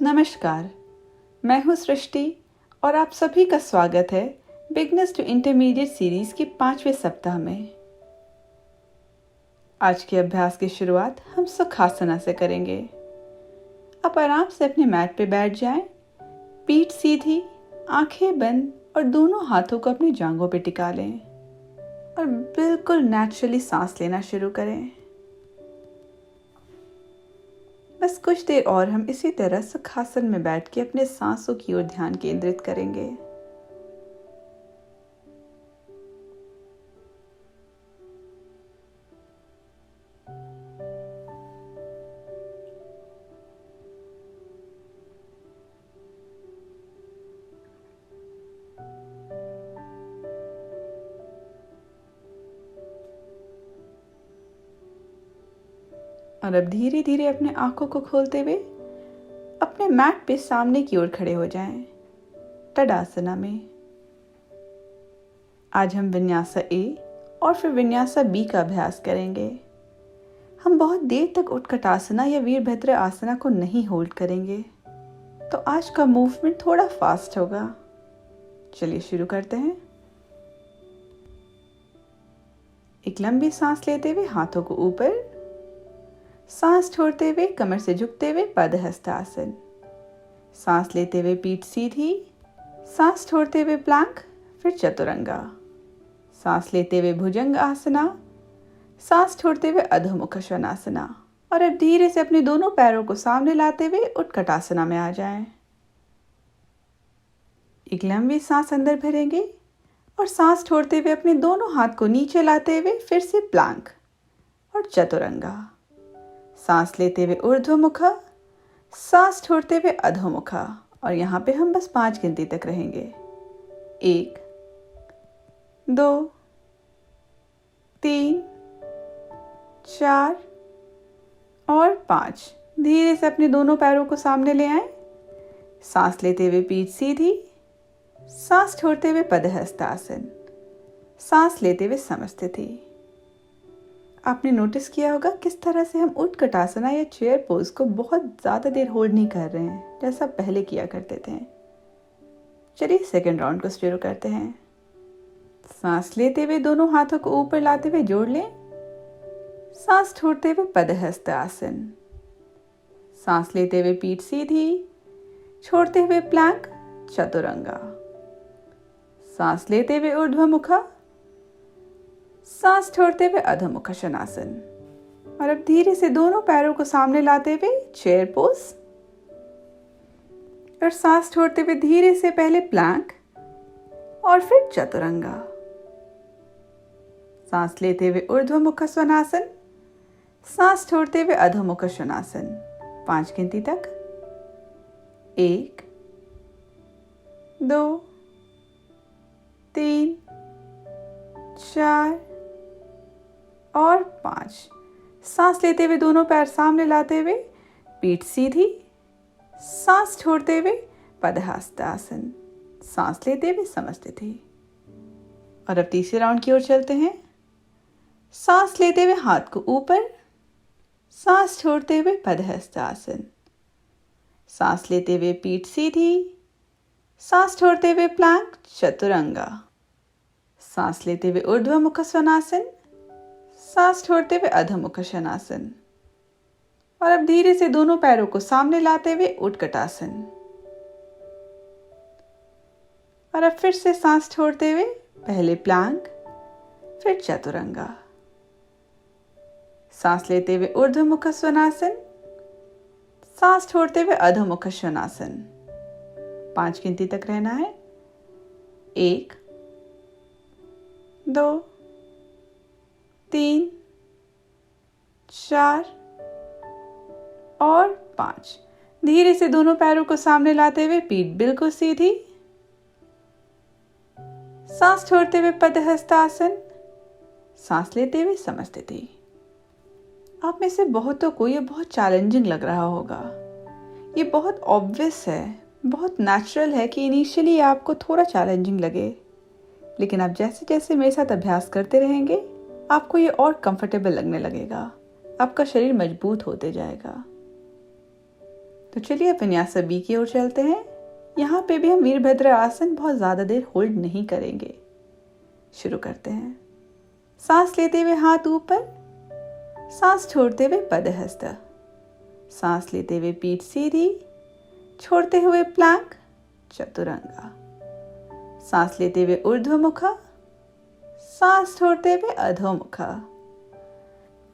नमस्कार, मैं हूँ सृष्टि और आप सभी का स्वागत है बिगनर्स टू इंटरमीडिएट सीरीज के 5वें सप्ताह में। आज के अभ्यास की शुरुआत हम सुखासना से करेंगे। आप आराम से अपने मैट पे बैठ जाएं, पीठ सीधी, आंखें बंद और दोनों हाथों को अपनी जांघों पे टिका लें और बिल्कुल नेचुरली सांस लेना शुरू करें। बस कुछ देर और हम इसी तरह सुखासन में बैठ के अपने सांसों की ओर ध्यान केंद्रित करेंगे। और अब धीरे धीरे अपने आंखों को खोलते हुए अपने मैट पे सामने की ओर खड़े हो जाएं, तड़ासना में। आज हम विन्यासा ए और फिर विन्यासा बी का अभ्यास करेंगे। हम बहुत देर तक उत्कटासना या वीरभद्र आसना को नहीं होल्ड करेंगे, तो आज का मूवमेंट थोड़ा फास्ट होगा। चलिए शुरू करते हैं। एक लंबी सांस लेते हुए हाथों को ऊपर, सांस छोड़ते हुए कमर से झुकते हुए पदहस्तासन। सांस लेते हुए पीठ सीधी, सांस छोड़ते हुए प्लैंक, फिर चतुरंगा। सांस लेते हुए भुजंग आसना, सांस छोड़ते हुए अधोमुख श्वानासना। और अब धीरे से अपने दोनों पैरों को सामने लाते हुए उत्कटासना में आ जाएं। एक लंबी सांस अंदर भरेंगे और सांस छोड़ते हुए अपने दोनों हाथ को नीचे लाते हुए फिर से प्लैंक और चतुरंगा। सांस लेते हुए ऊर्ध्वमुखा, सांस छोड़ते हुए अधोमुखा। और यहाँ पे हम बस 5 गिनती तक रहेंगे। 1, 2, 3, 4 और 5। धीरे से अपने दोनों पैरों को सामने ले आएं। सांस लेते हुए पीठ सीधी, सांस छोड़ते हुए पदहस्तासन। सांस लेते हुए समस्थिति। आपने नोटिस किया होगा किस तरह से हम उत्कटासना या चेयर पोज को बहुत ज़्यादा देर होल्ड नहीं कर रहे हैं, जैसा पहले किया करते थे। चलिए सेकेंड राउंड को शुरू करते हैं। सांस लेते हुए दोनों हाथों को ऊपर लाते हुए जोड़ लें। सांस छोड़ते हुए पदहस्त आसन। सांस लेते हुए पीठ सीधी, छोड़ते हुए प्लैंक, चतुरंगा। सांस लेते हुए ऊर्ध्वमुखा, सांस छोड़ते हुए अधोमुख शनासन। और अब धीरे से दोनों पैरों को सामने लाते हुए चेयर पोज और सांस छोड़ते हुए धीरे से पहले प्लैंक और फिर चतुरंगा। सांस लेते हुए ऊर्ध्वमुख स्वनासन, सांस छोड़ते हुए अधोमुख शनासन। 5 गिनती तक। 1, 2, 3, 4 और 5। सांस लेते हुए दोनों पैर सामने लाते हुए पीठ सीधी, सांस छोड़ते हुए पदहस्तासन। सांस लेते हुए समस्थिति। और अब तीसरे राउंड की ओर चलते हैं। सांस लेते हुए हाथ को ऊपर, सांस छोड़ते हुए पदहस्तासन। सांस लेते हुए पीठ सीधी, सांस छोड़ते हुए प्लैंक, चतुरंगा। सांस लेते हुए ऊर्ध्वमुख स्वनासन, सांस छोड़ते हुए अधोमुख शनासन। और अब धीरे से दोनों पैरों को सामने लाते हुए उत्कटासन। और अब फिर से सांस छोड़ते हुए पहले प्लैंक, फिर चतुरंगा। सांस लेते हुए ऊर्ध्वमुख स्वनासन, सांस छोड़ते हुए अधोमुख शनासन। 5 गिनती तक रहना है। 1, 2, 3, 4 और 5। धीरे से दोनों पैरों को सामने लाते हुए पीठ बिल्कुल सीधी, सांस छोड़ते हुए पदहस्तासन। सांस लेते हुए समस्थिति। आप में से बहुतों को ये बहुत चैलेंजिंग लग रहा होगा। ये बहुत ऑब्वियस है, बहुत नेचुरल है कि इनिशियली आपको थोड़ा चैलेंजिंग लगे, लेकिन आप जैसे जैसे मेरे साथ अभ्यास करते रहेंगे आपको ये और कंफर्टेबल लगने लगेगा। आपका शरीर मजबूत होते जाएगा। तो चलिए अब विन्यास बी की ओर चलते हैं। यहाँ पे भी हम वीरभद्र आसन बहुत ज़्यादा देर होल्ड नहीं करेंगे। शुरू करते हैं। सांस लेते हुए हाथ ऊपर, सांस छोड़ते हुए पदहस्त, सांस लेते हुए पीठ सीधी, छोड़ते हुए प्लैंक चतुरंगा, सांस लेते हुए ऊर्ध्वमुख, सांस छोड़ते हुए अधोमुख।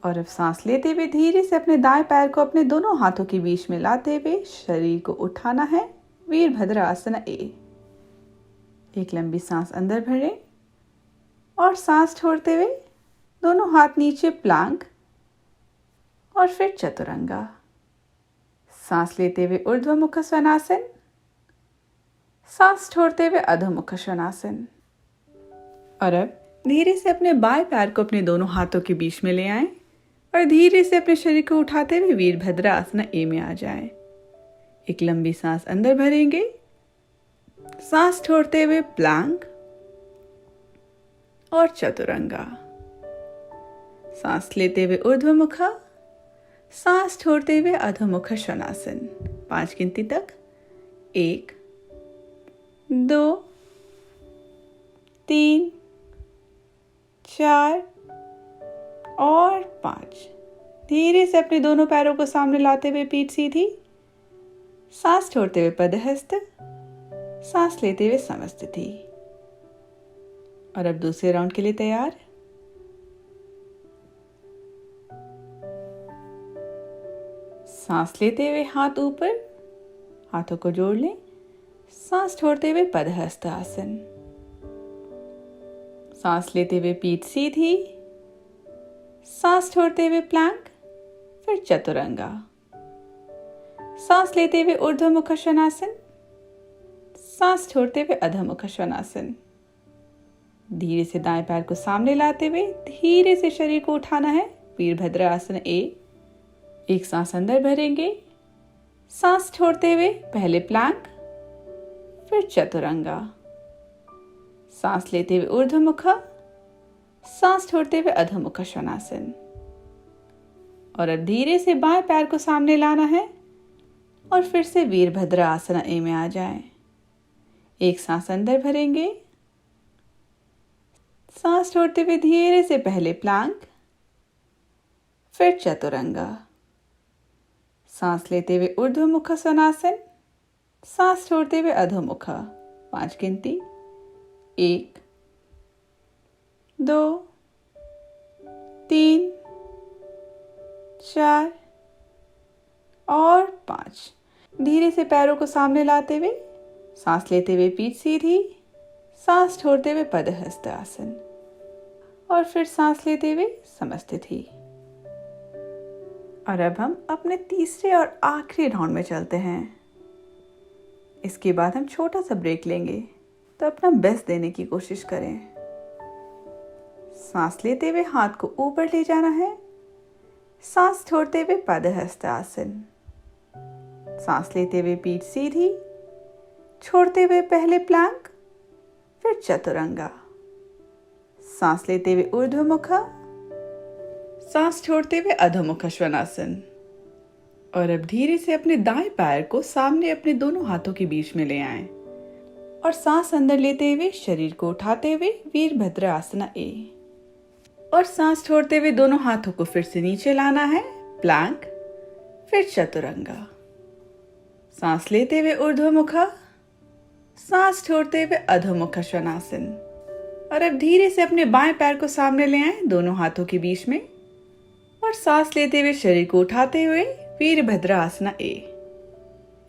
और अब सांस लेते हुए धीरे से अपने दाएं पैर को अपने दोनों हाथों के बीच में लाते हुए शरीर को उठाना है, वीरभद्र आसन ए। एक लंबी सांस अंदर भरें और सांस छोड़ते हुए दोनों हाथ नीचे प्लैंक और फिर चतुरंगा। सांस लेते हुए ऊर्ध्वमुख स्वनासन, सांस छोड़ते हुए अधोमुख स्वनासन। और अब धीरे से अपने बाएं पैर को अपने दोनों हाथों के बीच में ले आएं और धीरे से अपने शरीर को उठाते हुए वीरभद्र आसन ए में आ जाएं। एक लंबी सांस अंदर भरेंगे, सांस छोड़ते हुए प्लैंक और चतुरंगा। सांस लेते हुए ऊर्ध्वमुख, सांस छोड़ते हुए अधोमुख शनासन। 5 गिनती तक, 1 2 3 4 और 5। धीरे से अपने दोनों पैरों को सामने लाते हुए पीठ सीधी, सांस छोड़ते हुए पदहस्त, सांस लेते हुए समस्थिति। और अब दूसरे राउंड के लिए तैयार। सांस लेते हुए हाथ ऊपर, हाथों को जोड़ लें, सांस छोड़ते हुए पदहस्त आसन, सांस लेते हुए पीठ सीधी, सांस छोड़ते हुए प्लैंक, फिर चतुरंगा, सांस लेते हुए ऊर्ध्वमुख शनासन, सांस छोड़ते हुए अधोमुख शनासन। धीरे से दाएं पैर को सामने लाते हुए धीरे से शरीर को उठाना है, वीरभद्र आसन ए। एक सांस अंदर भरेंगे, सांस छोड़ते हुए पहले प्लैंक, फिर चतुरंगा, सांस लेते हुए ऊर्ध्वमुख, सांस छोड़ते हुए अधोमुख शनासन। और अब धीरे से बाएं पैर को सामने लाना है और फिर से वीरभद्र आसन ए में आ जाएं। एक सांस अंदर भरेंगे, सांस छोड़ते हुए धीरे से पहले प्लैंक, फिर चतुरंगा, सांस लेते हुए ऊर्ध्वमुख स्वनासन, सांस छोड़ते हुए अधोमुख। 5 गिनती, 1 2 3 4 और 5। धीरे से पैरों को सामने लाते हुए सांस लेते हुए पीठ सीधी, सांस छोड़ते हुए पदहस्त आसन और फिर सांस लेते हुए समस्थिति। और अब हम अपने तीसरे और आखिरी राउंड में चलते हैं। इसके बाद हम छोटा सा ब्रेक लेंगे, तो अपना बेस्ट देने की कोशिश करें। सांस लेते हुए हाथ को ऊपर ले जाना है, सांस छोड़ते हुए पदहस्त आसन, सांस लेते हुए पीठ सीधी, छोड़ते हुए पहले प्लैंक, फिर चतुरंगा, सांस लेते हुए ऊर्ध्वमुख, सांस छोड़ते हुए अधोमुख श्वानासन। और अब धीरे से अपने दाएं पैर को सामने अपने दोनों हाथों के बीच में ले आएं और सांस अंदर लेते हुए शरीर को उठाते हुए वीरभद्र आसन ए। और सांस छोड़ते हुए दोनों हाथों को फिर से नीचे लाना है, प्लैंक, फिर चतुरंगा, सांस लेते हुए ऊर्ध्वमुख, सांस छोड़ते हुए अधोमुख श्वानासन। और अब धीरे से अपने बाएं पैर को सामने ले आएं दोनों हाथों के बीच में और सांस लेते हुए शरीर को उठाते हुए वीरभद्र आसन ए।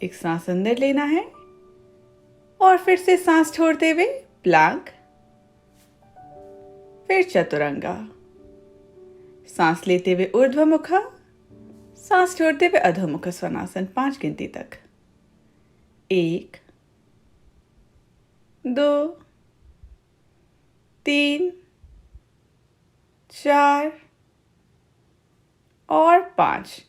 एक सांस अंदर लेना है और फिर से सांस छोड़ते हुए प्लैंक, फिर चतुरंगा, सांस लेते हुए ऊर्ध्वमुख, सांस छोड़ते हुए अधोमुख श्वानासन। 5 गिनती तक, 1 2 3 4 और 5।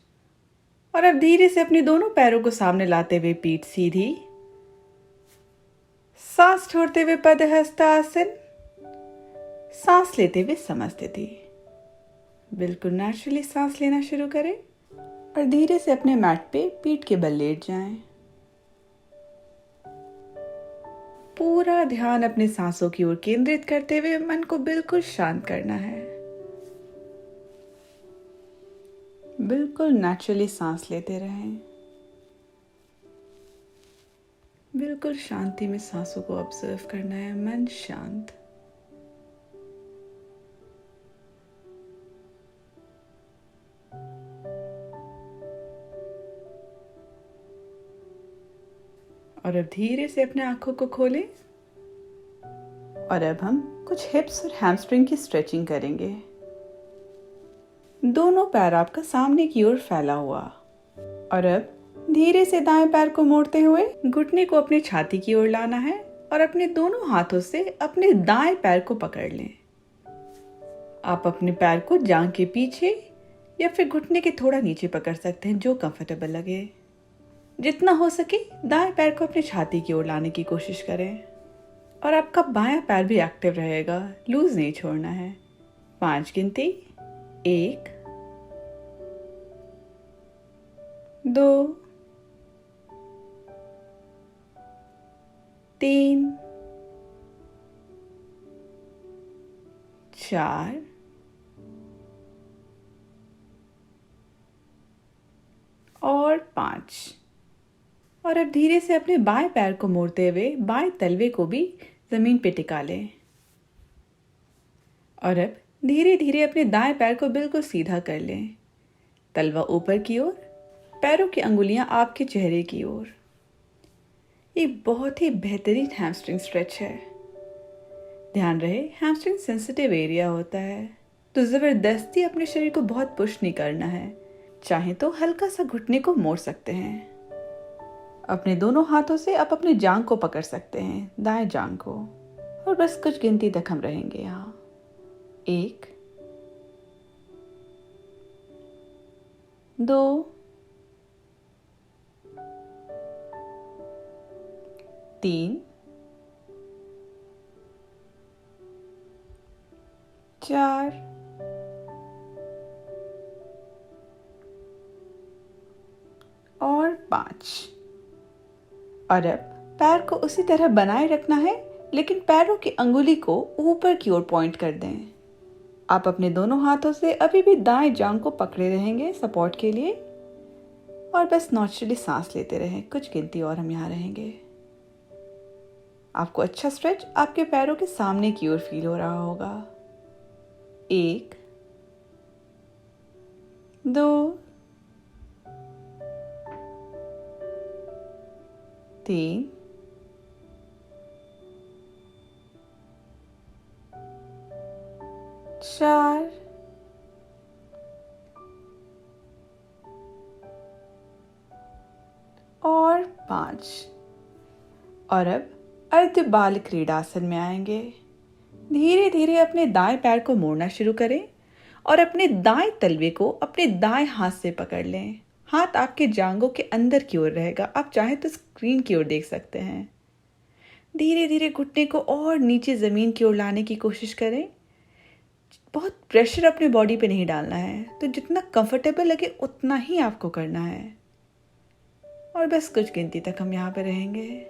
और अब धीरे से अपने दोनों पैरों को सामने लाते हुए पीठ सीधी, सांस छोड़ते हुए पदहस्तासन, सांस लेते हुए समस्थिति। बिल्कुल नेचुरली सांस लेना शुरू करें। और धीरे से अपने मैट पे पीठ के बल लेट जाएं। पूरा ध्यान अपने सांसों की ओर केंद्रित करते हुए मन को बिल्कुल शांत करना है। बिल्कुल नेचुरली सांस लेते रहें। बिल्कुल शांति में सांसों को ऑब्जर्व करना है, मन शांत। और अब धीरे से अपने आंखों को खोलें। और अब हम कुछ हिप्स और हैमस्ट्रिंग की स्ट्रेचिंग करेंगे। दोनों पैर आपका सामने की ओर फैला हुआ। और अब धीरे से दाएं पैर को मोड़ते हुए घुटने को अपने छाती की ओर लाना है और अपने दोनों हाथों से अपने दाएं पैर को पकड़ लें। आप अपने पैर को जांघ के पीछे या फिर घुटने के थोड़ा नीचे पकड़ सकते हैं, जो कंफर्टेबल लगे। जितना हो सके दाएं पैर को अपनी छाती की ओर लाने की कोशिश करें और आपका बायां पैर भी एक्टिव रहेगा, लूज नहीं छोड़ना है। 5 गिनती, 1 2 3 4 और 5। और अब धीरे से अपने बाएं पैर को मोड़ते हुए बाएं तलवे को भी जमीन पे टिका लें। और अब धीरे धीरे अपने दाएं पैर को बिल्कुल सीधा कर लें, तलवा ऊपर की ओर, पैरों की अंगुलियां आपके चेहरे की ओर। ये बहुत ही बेहतरीन हैमस्ट्रिंग स्ट्रेच है। ध्यान रहे, हैमस्ट्रिंग सेंसिटिव एरिया होता है, तो जबरदस्ती अपने शरीर को बहुत पुश नहीं करना है। चाहे तो हल्का सा घुटने को मोड़ सकते हैं। अपने दोनों हाथों से आप अपनी जांघ को पकड़ सकते हैं, दाएं जांघ को। और बस कुछ गिनती तक हम रहेंगे यहाँ। 1 2 3 4 और 5। और अब पैर को उसी तरह बनाए रखना है, लेकिन पैरों की अंगुली को ऊपर की ओर पॉइंट कर दें। आप अपने दोनों हाथों से अभी भी दाएं जांघ को पकड़े रहेंगे सपोर्ट के लिए। और बस नेचुरली सांस लेते रहें। कुछ गिनती और हम यहाँ रहेंगे। आपको अच्छा स्ट्रेच आपके पैरों के सामने की ओर फील हो रहा होगा। 1 2 3 4 और 5। और अब अर्ध बाल क्रीड़ासन में आएंगे। धीरे धीरे अपने दाएं पैर को मोड़ना शुरू करें और अपने दाएं तलवे को अपने दाएं हाथ से पकड़ लें। हाथ आपके जांघों के अंदर की ओर रहेगा। आप चाहे तो स्क्रीन की ओर देख सकते हैं। धीरे धीरे घुटने को और नीचे जमीन की ओर लाने की कोशिश करें। बहुत प्रेशर अपने बॉडी पे नहीं डालना है, तो जितना कंफर्टेबल लगे उतना ही आपको करना है। और बस कुछ गिनती तक हम यहाँ पे रहेंगे।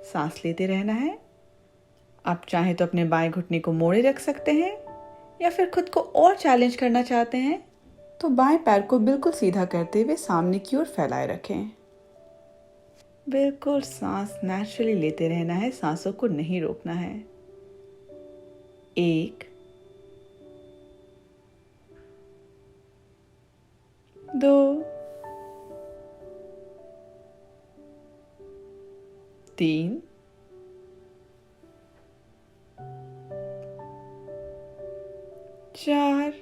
सांस लेते रहना है। आप चाहे तो अपने बाएं घुटने को मोड़े रख सकते हैं, या फिर खुद को और चैलेंज करना चाहते हैं तो बाएं पैर को बिल्कुल सीधा करते हुए सामने की ओर फैलाए रखें। बिल्कुल सांस नेचुरली लेते रहना है, सांसों को नहीं रोकना है। 1 2 3 4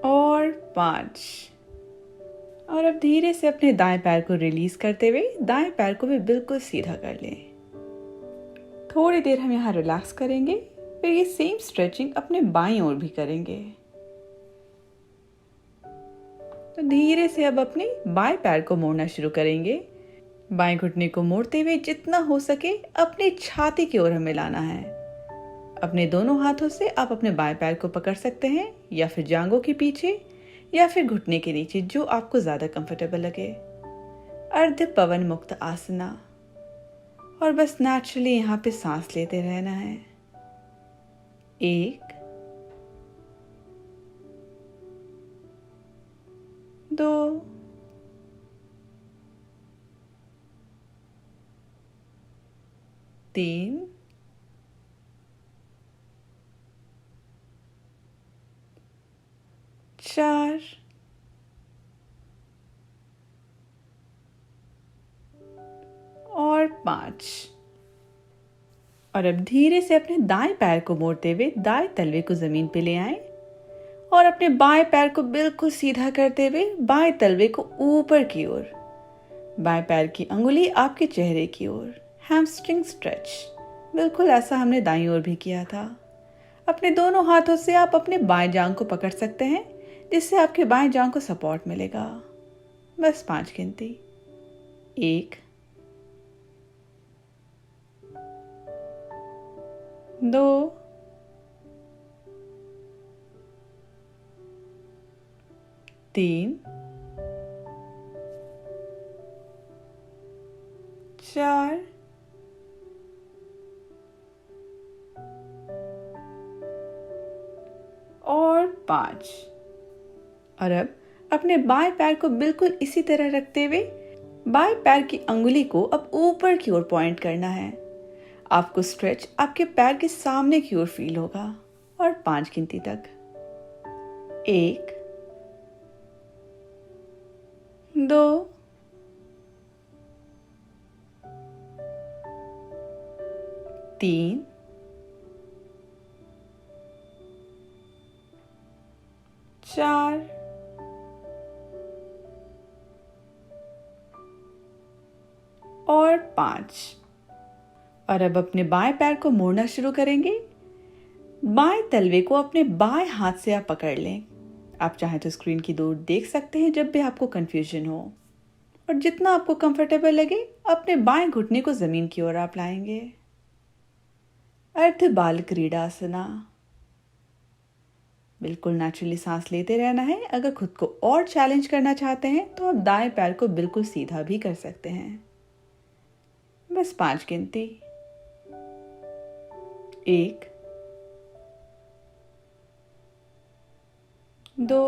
और 5। और अब धीरे से अपने दाएं पैर को रिलीज करते हुए दाएं पैर को भी बिल्कुल सीधा कर लें। थोड़ी देर हम यहाँ रिलैक्स करेंगे, फिर ये सेम स्ट्रेचिंग अपने बाईं ओर भी करेंगे। तो धीरे से अब अपने बाएं पैर को मोड़ना शुरू करेंगे। बाएं घुटने को मोड़ते हुए जितना हो सके अपनी छाती की ओर हमें लाना है। अपने दोनों हाथों से आप अपने बाएं पैर को पकड़ सकते हैं या फिर जांघों के पीछे या फिर घुटने के नीचे, जो आपको ज़्यादा कंफर्टेबल लगे। अर्ध पवन मुक्त आसना। और बस नेचुरली यहाँ पे सांस लेते रहना है। 1 2 3 4 और 5। और अब धीरे से अपने दाएं पैर को मोड़ते हुए दाएं तलवे को जमीन पे ले आएं और अपने बाएं पैर को बिल्कुल सीधा करते हुए बाएं तलवे को ऊपर की ओर, बाएं पैर की अंगुली आपके चेहरे की ओर, हैमस्ट्रिंग स्ट्रेच। बिल्कुल ऐसा हमने दाईं ओर भी किया था। अपने दोनों हाथों से आप अपने बाएं जांघ को पकड़ सकते हैं, जिससे आपके बाएं जांघ को सपोर्ट मिलेगा। बस 5 गिनती। 1 2 3 4 और 5। और अब अपने बाएं पैर को बिल्कुल इसी तरह रखते हुए बाएं पैर की अंगुली को अब ऊपर की ओर पॉइंट करना है। आपको स्ट्रेच आपके पैर के सामने की ओर फील होगा। और 5 गिनती तक। 1 2 3 4 और 5। और अब अपने बाएं पैर को मोड़ना शुरू करेंगे। बाएं तलवे को अपने बाएं हाथ से आप पकड़ लें। आप चाहें तो स्क्रीन की दूर देख सकते हैं जब भी आपको कंफ्यूजन हो। और जितना आपको कंफर्टेबल लगे अपने बाएं घुटने को जमीन की ओर आप लाएंगे। अर्ध बाल क्रीड़ासना। बिल्कुल नेचुरली सांस लेते रहना है। अगर खुद को और चैलेंज करना चाहते हैं तो आप दाएं पैर को बिल्कुल सीधा भी कर सकते हैं। बस 5 गिनती। 1 2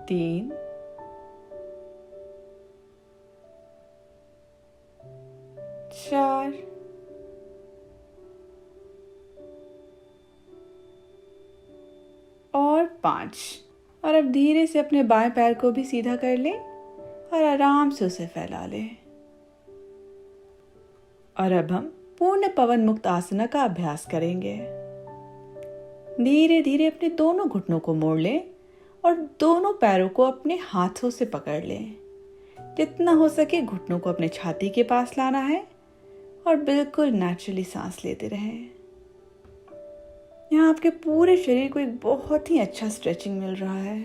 3 4 और 5। और अब धीरे से अपने बाएं पैर को भी सीधा कर लें और आराम से उसे फैला लें। और अब हम पूर्ण पवन मुक्त आसना का अभ्यास करेंगे। धीरे धीरे अपने दोनों घुटनों को मोड़ लें और दोनों पैरों को अपने हाथों से पकड़ लें। जितना हो सके घुटनों को अपने छाती के पास लाना है और बिल्कुल नेचुरली सांस लेते रहें। यहाँ आपके पूरे शरीर को एक बहुत ही अच्छा स्ट्रेचिंग मिल रहा है।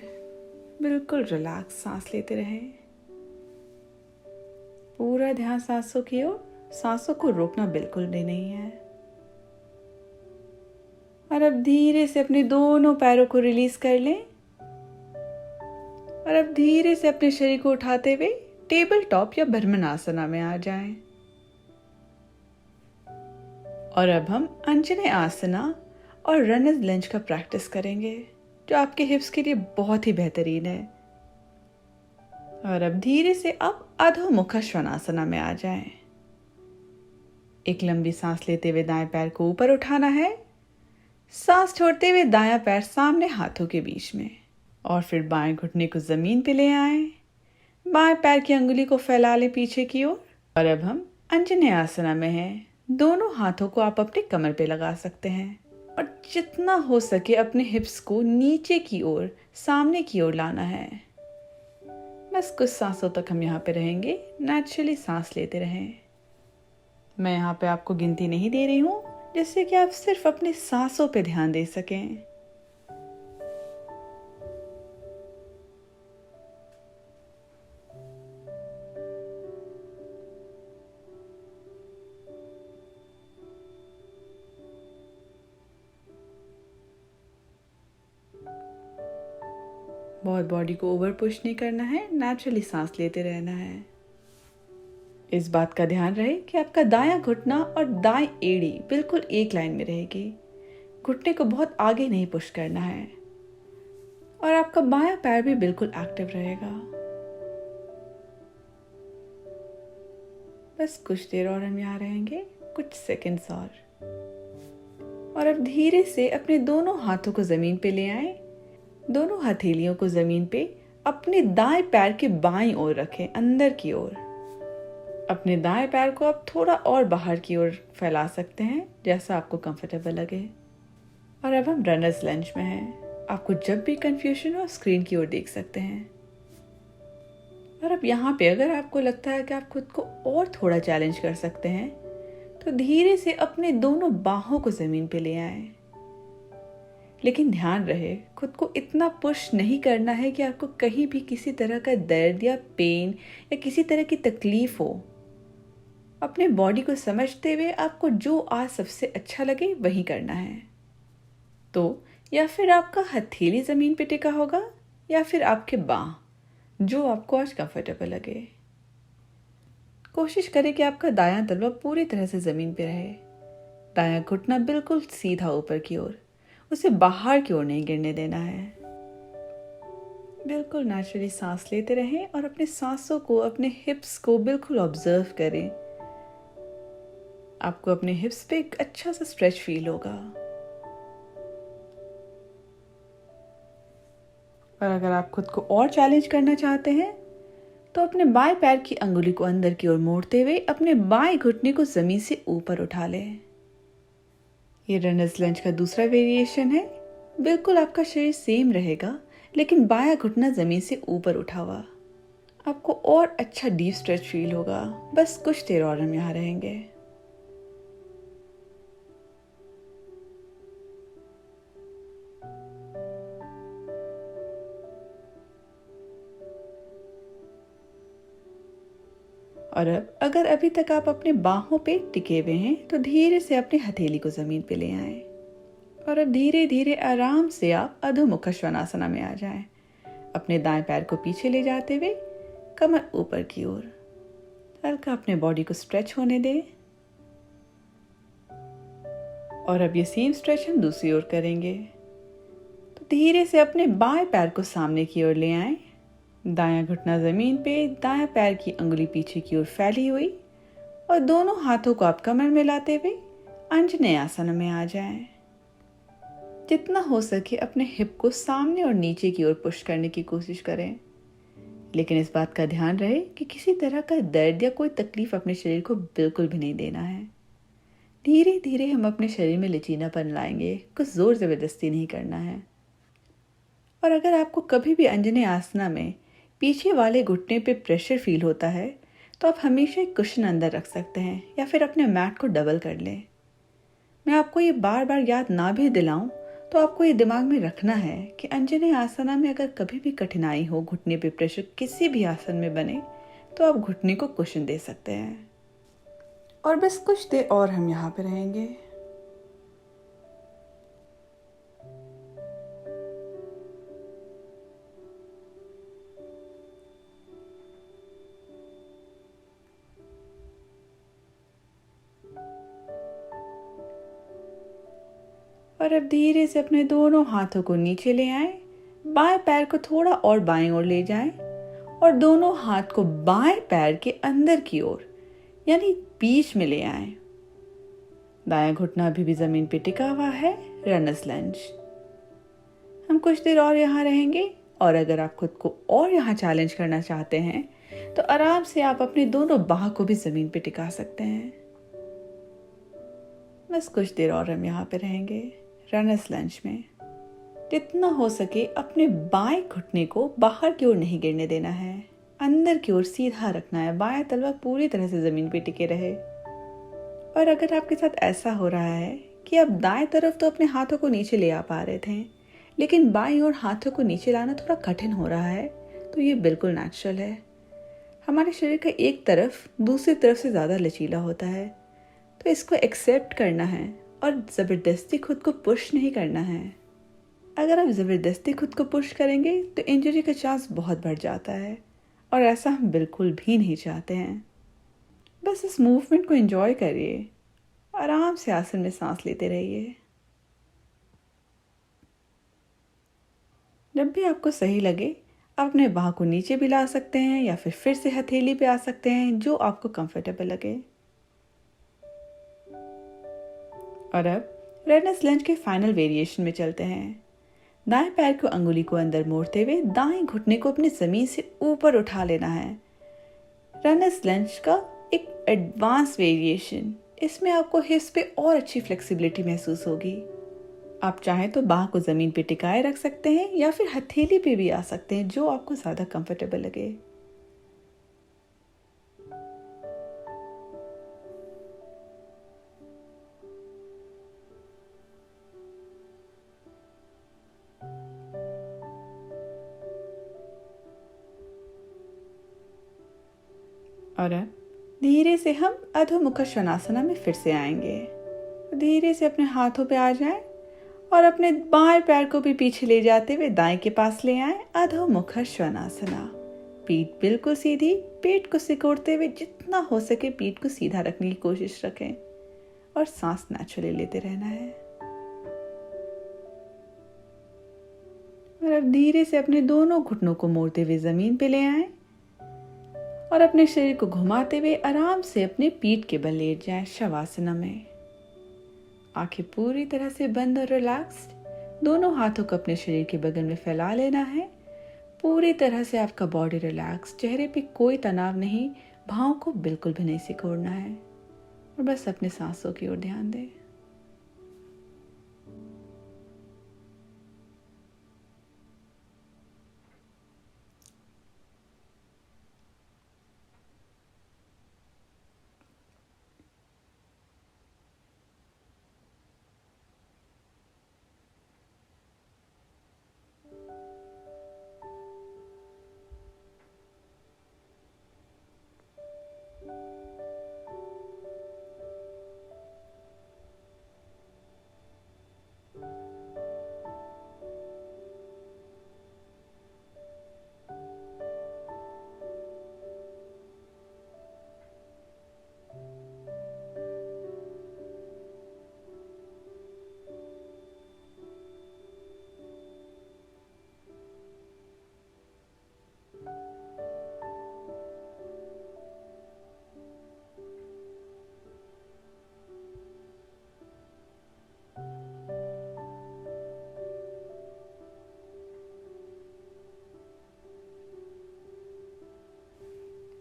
बिल्कुल रिलैक्स सांस लेते रहें। पूरा ध्यान सांसों की ओर। सांसों को रोकना बिल्कुल भी नहीं है। और अब धीरे से अपने दोनों पैरों को रिलीज कर लें। और अब धीरे से अपने शरीर को उठाते हुए टेबल टॉप या ब्रह्मनासना में आ जाएं। और अब हम अंजनेय आसना और रनर्स लंज का प्रैक्टिस करेंगे, जो आपके हिप्स के लिए बहुत ही बेहतरीन है। और अब धीरे से आप अधोमुख श्वानासना में आ जाएं। एक लंबी सांस लेते हुए दाएं पैर को ऊपर उठाना है। सांस छोड़ते हुए दायां पैर सामने हाथों के बीच में। और फिर बाएं घुटने को जमीन पे ले आएं। बाएं पैर की अंगुली को फैला लें पीछे की ओर। और अब हम अंजनेय आसना में हैं। दोनों हाथों को आप अपने कमर पे लगा सकते हैं और जितना हो सके अपने हिप्स को नीचे की ओर, सामने की ओर लाना है। बस कुछ सांसों तक हम यहाँ पे रहेंगे। नेचुरली सांस लेते रहें। मैं यहाँ पे आपको गिनती नहीं दे रही हूँ, जिससे कि आप सिर्फ अपनी सांसों पे ध्यान दे सकें। बहुत बॉडी को ओवर पुश नहीं करना है, नेचुरली सांस लेते रहना है। इस बात का ध्यान रहे कि आपका दायां घुटना और दाएं एड़ी बिल्कुल एक लाइन में रहेगी। घुटने को बहुत आगे नहीं पुश करना है और आपका बायां पैर भी बिल्कुल एक्टिव रहेगा। बस कुछ देर और हम यहाँ रहेंगे, कुछ सेकंड्स और अब धीरे से अपने दोनों हाथों को जमीन पे ले आए। दोनों हथेलियों को जमीन पे अपने दाएं पैर के बाईं ओर रखें, अंदर की ओर। अपने दाएं पैर को आप थोड़ा और बाहर की ओर फैला सकते हैं, जैसा आपको कंफर्टेबल लगे। और अब हम रनर्स लंज में हैं। आपको जब भी कंफ्यूजन हो स्क्रीन की ओर देख सकते हैं। और अब यहाँ पे अगर आपको लगता है कि आप खुद को और थोड़ा चैलेंज कर सकते हैं, तो धीरे से अपने दोनों बाहों को जमीन पे ले आए। लेकिन ध्यान रहे, खुद को इतना पुश नहीं करना है कि आपको कहीं भी किसी तरह का दर्द या पेन या किसी तरह की तकलीफ हो। अपने बॉडी को समझते हुए आपको जो आज सबसे अच्छा लगे वही करना है। तो या फिर आपका हथेली जमीन पे टिका होगा या फिर आपके बाह, जो आपको आज कंफर्टेबल लगे। कोशिश करें कि आपका दायां तलवा पूरी तरह से जमीन पे रहे। दायां घुटना बिल्कुल सीधा ऊपर की ओर, उसे बाहर की ओर नहीं गिरने देना है। बिल्कुल नेचुरली सांस लेते रहें और अपने सांसों को, अपने हिप्स को बिल्कुल ऑब्जर्व करें। आपको अपने हिप्स पे एक अच्छा सा स्ट्रेच फील होगा। और अगर आप खुद को और चैलेंज करना चाहते हैं तो अपने बाएं पैर की अंगुली को अंदर की ओर मोड़ते हुए अपने बाएं घुटने को जमीन से ऊपर उठा लें। ये रनर्स लंज का दूसरा वेरिएशन है। बिल्कुल आपका शरीर सेम रहेगा, लेकिन बायां घुटना जमीन से ऊपर उठा हुआ। आपको और अच्छा डीप स्ट्रेच फील होगा। बस कुछ देर और हम यहाँ रहेंगे। और अब अगर अभी तक आप अपने बाहों पे टिके हुए हैं तो धीरे से अपनी हथेली को जमीन पे ले आए और अब धीरे धीरे आराम से आप अधोमुख श्वानासना में आ जाएं। अपने दाएं पैर को पीछे ले जाते हुए कमर ऊपर की ओर हल्का अपने बॉडी को स्ट्रेच होने दें। और अब ये सेम स्ट्रेच हम दूसरी ओर करेंगे। तो धीरे से अपने बाएं पैर को सामने की ओर ले आएं। दायां घुटना जमीन पे, दायां पैर की अंगुली पीछे की ओर फैली हुई और दोनों हाथों को आप कमर में लाते हुए अंजनेय आसन में आ जाएं। जितना हो सके अपने हिप को सामने और नीचे की ओर पुश करने की कोशिश करें, लेकिन इस बात का ध्यान रहे कि किसी तरह का दर्द या कोई तकलीफ अपने शरीर को बिल्कुल भी नहीं देना है। धीरे धीरे हम अपने शरीर में लचीलापन लाएंगे, कुछ जोर जबरदस्ती नहीं करना है। और अगर आपको कभी भी अंजनेय आसना में पीछे वाले घुटने पे प्रेशर फील होता है तो आप हमेशा एक कुशन अंदर रख सकते हैं या फिर अपने मैट को डबल कर लें। मैं आपको ये बार बार याद ना भी दिलाऊं तो आपको ये दिमाग में रखना है कि अंजनेय आसना में अगर कभी भी कठिनाई हो, घुटने पे प्रेशर किसी भी आसन में बने, तो आप घुटने को कुशन दे सकते हैं। और बस कुछ देर और हम यहाँ पे रहेंगे। और अब धीरे से अपने दोनों हाथों को नीचे ले आएं, बाएं पैर को थोड़ा और बाएं ओर ले जाएं और दोनों हाथ को बाएं पैर के अंदर की ओर यानी बीच में ले आएं। दायां घुटना अभी भी जमीन पे टिका हुआ है, रनर्स लंज। हम कुछ देर और यहाँ रहेंगे और अगर आप खुद को और यहाँ चैलेंज करना चाहते हैं तो आराम से आप अपने दोनों बाह को भी जमीन पे टिका सकते हैं। बस कुछ देर और हम यहाँ पे रहेंगे रनर्स लंज में। जितना हो सके अपने बाएं घुटने को बाहर की ओर नहीं गिरने देना है, अंदर की ओर सीधा रखना है। बायां तलवा पूरी तरह से जमीन पे टिके रहे। और अगर आपके साथ ऐसा हो रहा है कि आप दाएं तरफ तो अपने हाथों को नीचे ले आ पा रहे थे, लेकिन बाईं ओर हाथों को नीचे लाना थोड़ा कठिन हो रहा है, तो ये बिल्कुल नेचुरल है। हमारे शरीर का एक तरफ दूसरी तरफ से ज़्यादा लचीला होता है, तो इसको एक्सेप्ट करना है और ज़बरदस्ती खुद को पुश नहीं करना है। अगर आप ज़बरदस्ती खुद को पुश करेंगे तो इंजरी का चांस बहुत बढ़ जाता है और ऐसा हम बिल्कुल भी नहीं चाहते हैं। बस इस मूवमेंट को एंजॉय करिए, आराम से आसन में सांस लेते रहिए। जब भी आपको सही लगे आप अपने बाह को नीचे भी ला सकते हैं या फिर से हथेली पे आ सकते हैं, जो आपको कंफर्टेबल लगे। और अब रनर्स लंज के फाइनल वेरिएशन में चलते हैं। दाएं पैर को अंगुली को अंदर मोड़ते हुए दाएं घुटने को अपनी जमीन से ऊपर उठा लेना है। रनर्स लंज का एक एडवांस वेरिएशन, इसमें आपको हिप्स पे और अच्छी फ्लेक्सिबिलिटी महसूस होगी। आप चाहें तो बाह को जमीन पे टिकाए रख सकते हैं या फिर हथेली पे भी आ सकते हैं, जो आपको ज्यादा कंफर्टेबल लगे। और अब धीरे से हम अधोमुख श्वानासना में फिर से आएंगे। धीरे से अपने हाथों पे आ जाएं और अपने बाएं पैर को भी पीछे ले जाते हुए दाएं के पास ले आएं। अधोमुख श्वानासना। पीठ बिल्कुल सीधी, पेट को सिकोड़ते हुए जितना हो सके पीठ को सीधा रखने की कोशिश रखें और सांस नेचुरली लेते रहना है। और अब धीरे से अपने दोनों घुटनों को मोड़ते हुए जमीन पे ले आएं और अपने शरीर को घुमाते हुए आराम से अपने पीठ के बल लेट जाएं शवासना में। आंखें पूरी तरह से बंद और रिलैक्स्ड। दोनों हाथों को अपने शरीर के बगल में फैला लेना है। पूरी तरह से आपका बॉडी रिलैक्स, चेहरे पे कोई तनाव नहीं, भावों को बिल्कुल भी नहीं सिकोड़ना है और बस अपने सांसों की ओर ध्यान दें।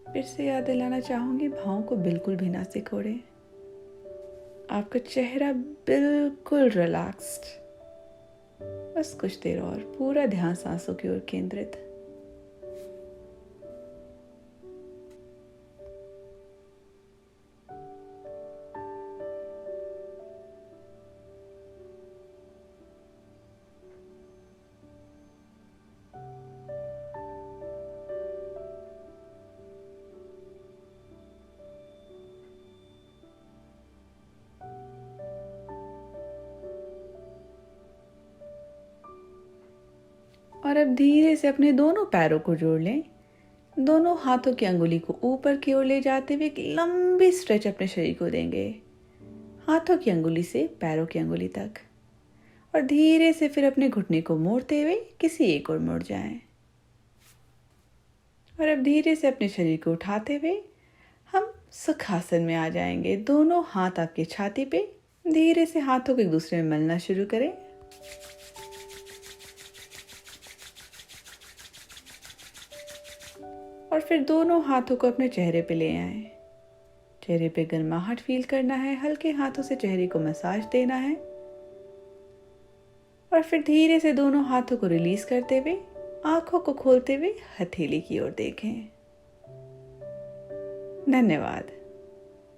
फिर से याद दिलाना चाहूंगी, भावों को बिल्कुल भी ना सिकोड़े। आपका चेहरा बिल्कुल रिलैक्स्ड। बस कुछ देर और पूरा ध्यान सांसों की ओर केंद्रित। और अब धीरे से अपने दोनों पैरों को जोड़ लें। दोनों हाथों की अंगुली को ऊपर की ओर ले जाते हुए एक लंबी स्ट्रेच अपने शरीर को देंगे, हाथों की अंगुली से पैरों की अंगुली तक। और धीरे से फिर अपने घुटने को मोड़ते हुए किसी एक ओर मुड़ जाएं। और अब धीरे से अपने शरीर को उठाते हुए हम सुखासन में आ जाएंगे। दोनों हाथ आपके छाती पे, धीरे से हाथों को एक दूसरे में मलना शुरू करें। और फिर दोनों हाथों को अपने चेहरे पे ले आएं। चेहरे पे गर्माहट फील करना है, हल्के हाथों से चेहरे को मसाज देना है। और फिर धीरे से दोनों हाथों को रिलीज करते हुए आंखों को खोलते हुए हथेली की ओर देखें। धन्यवाद।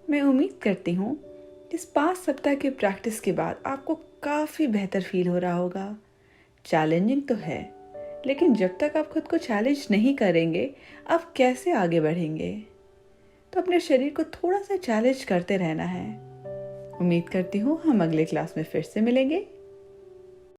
मैं उम्मीद करती हूँ इस 5 सप्ताह की प्रैक्टिस के बाद आपको काफी बेहतर फील हो रहा होगा। चैलेंजिंग तो है, लेकिन जब तक आप खुद को चैलेंज नहीं करेंगे आप कैसे आगे बढ़ेंगे। तो अपने शरीर को थोड़ा सा चैलेंज करते रहना है। उम्मीद करती हूँ हम अगले क्लास में फिर से मिलेंगे।